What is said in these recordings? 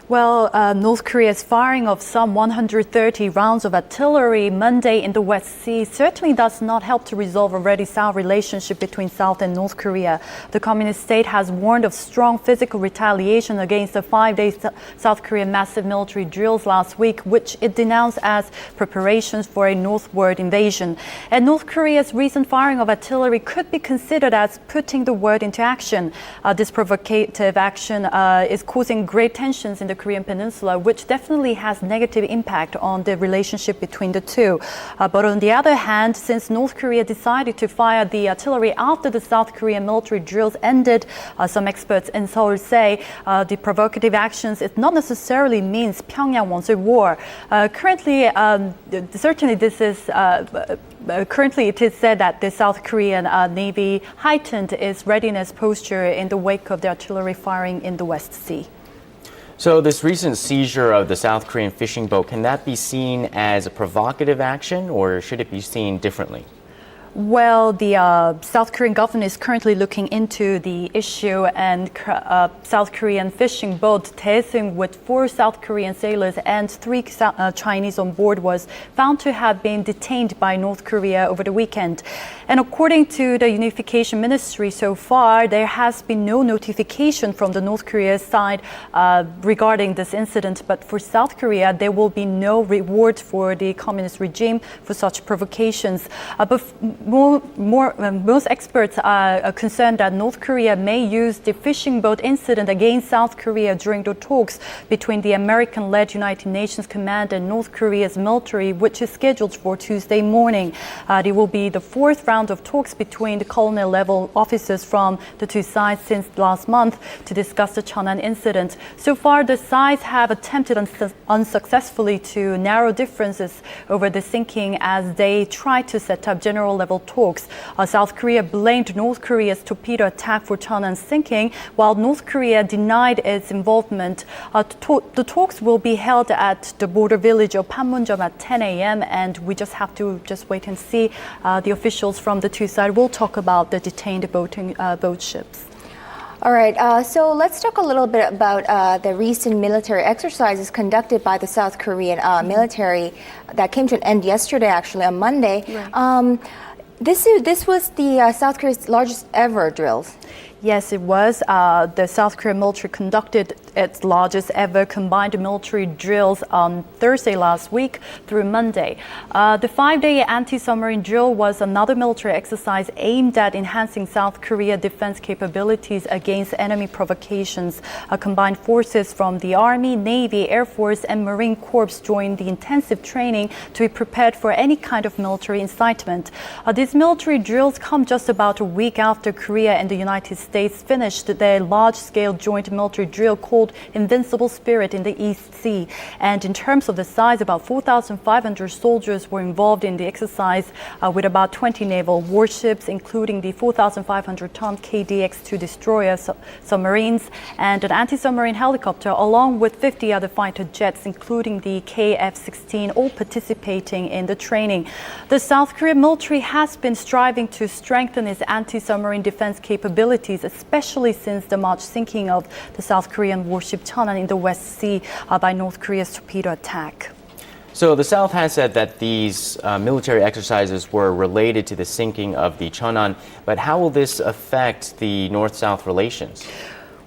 Well, North Korea's firing of some 130 rounds of artillery Monday in the West Sea certainly does not help to resolve already sour relationship between South and North Korea. The communist state has warned of strong physical retaliation against the 5-day South Korean massive military drills last week, which it denounced as preparations for a northward invasion. And North Korea's recent firing of artillery could be considered as putting the word into action. This provocative action is causing great tensions in the Korean Peninsula, which definitely has negative impact on the relationship between the two. But on the other hand, since North Korea decided to fire the artillery after the South Korean military drills ended, some experts in Seoul say the provocative actions it not necessarily means Pyongyang wants a war. Currently, it is said that the South Korean Navy heightened its readiness posture in the wake of the artillery firing in the West Sea. So this recent seizure of the South Korean fishing boat, can that be seen as a provocative action, or should it be seen differently? Well, the South Korean government is currently looking into the issue, and South Korean fishing boat Daesung with 4 South Korean sailors and 3 Chinese on board was found to have been detained by North Korea over the weekend. And according to the Unification Ministry, so far there has been no notification from the North Korea side regarding this incident. But for South Korea, there will be no reward for the communist regime for such provocations. But most experts are concerned that North Korea may use the fishing boat incident against South Korea during the talks between the American-led United Nations Command and North Korea's military, which is scheduled for Tuesday morning. It will be the 4th round of talks between the colonel-level officers from the two sides since last month to discuss the Cheonan incident. So far, the sides have attempted unsuccessfully to narrow differences over the sinking as they try to set up general-level talks. South Korea blamed North Korea's torpedo attack for Cheonan's sinking, while North Korea denied its involvement. The talks will be held at the border village of Panmunjom at 10 a.m. and we just have to wait and see. The officials from the two sides will talk about the detained boat ships. All right, so let's talk a little bit about the recent military exercises conducted by the South Korean military that came to an end yesterday, actually, on Monday. Right. This was the South Korea's largest ever drills. Yes, it was. The South Korean military conducted its largest ever combined military drills on Thursday last week through Monday. The 5-day anti-submarine drill was another military exercise aimed at enhancing South Korea's defense capabilities against enemy provocations. Combined forces from the Army, Navy, Air Force, and Marine Corps joined the intensive training to be prepared for any kind of military incitement. These military drills come just about a week after Korea and the United States finished their large-scale joint military drill called Invincible Spirit in the East Sea. And in terms of the size, about 4,500 soldiers were involved in the exercise with about 20 naval warships, including the 4,500-ton KDX-2 destroyer submarines and an anti-submarine helicopter, along with 50 other fighter jets, including the KF-16, all participating in the training. The South Korean military has been striving to strengthen its anti-submarine defense capabilities, especially since the March sinking of the South Korean warship Cheonan in the West Sea by North Korea's torpedo attack. So the South has said that these military exercises were related to the sinking of the Cheonan, but how will this affect the North-South relations?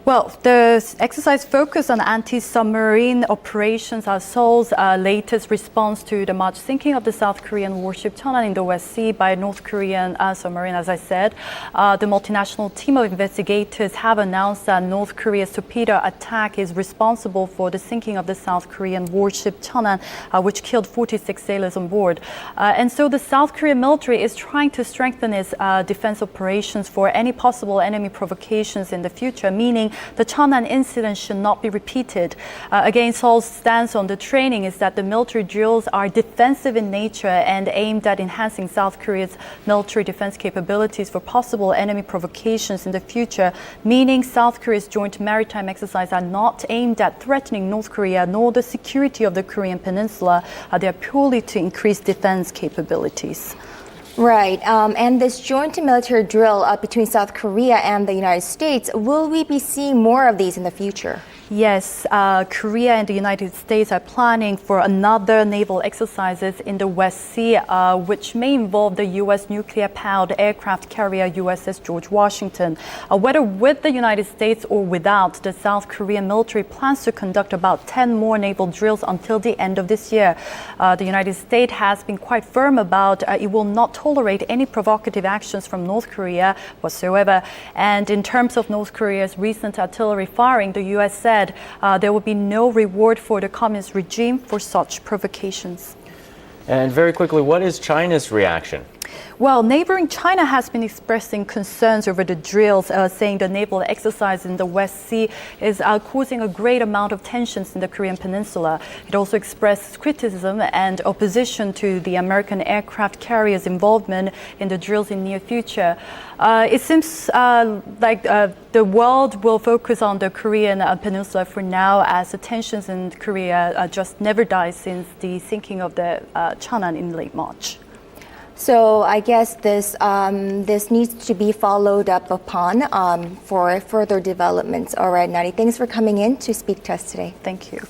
Well, the exercise focused on anti-submarine operations as Seoul's latest response to the March sinking of the South Korean warship Cheonan in the West Sea by a North Korean submarine, as I said. The multinational team of investigators have announced that North Korea's torpedo attack is responsible for the sinking of the South Korean warship Cheonan, which killed 46 sailors on board. And so the South Korean military is trying to strengthen its defense operations for any possible enemy provocations in the future, meaning the Cheonan incident should not be repeated. Again, Seoul's stance on the training is that the military drills are defensive in nature and aimed at enhancing South Korea's military defense capabilities for possible enemy provocations in the future, meaning South Korea's joint maritime exercises are not aimed at threatening North Korea nor the security of the Korean Peninsula. They are purely to increase defense capabilities. Right. And this joint military drill between South Korea and the United States, will we be seeing more of these in the future? Yes, Korea and the United States are planning for another naval exercises in the West Sea, which may involve the U.S. nuclear-powered aircraft carrier USS George Washington. Whether with the United States or without, the South Korean military plans to conduct about 10 more naval drills until the end of this year. The United States has been quite firm about it will not tolerate any provocative actions from North Korea whatsoever. And in terms of North Korea's recent artillery firing, the U.S. said there will be no reward for the communist regime for such provocations. And very quickly, what is China's reaction? Well, neighboring China has been expressing concerns over the drills, saying the naval exercise in the West Sea is causing a great amount of tensions in the Korean peninsula. It also expressed criticism and opposition to the American aircraft carrier's involvement in the drills in near future. It seems like the world will focus on the Korean peninsula for now, as the tensions in Korea just never died since the sinking of the Cheonan in late March. So I guess this needs to be followed up upon for further developments. All right, Nadi, thanks for coming in to speak to us today. Thank you.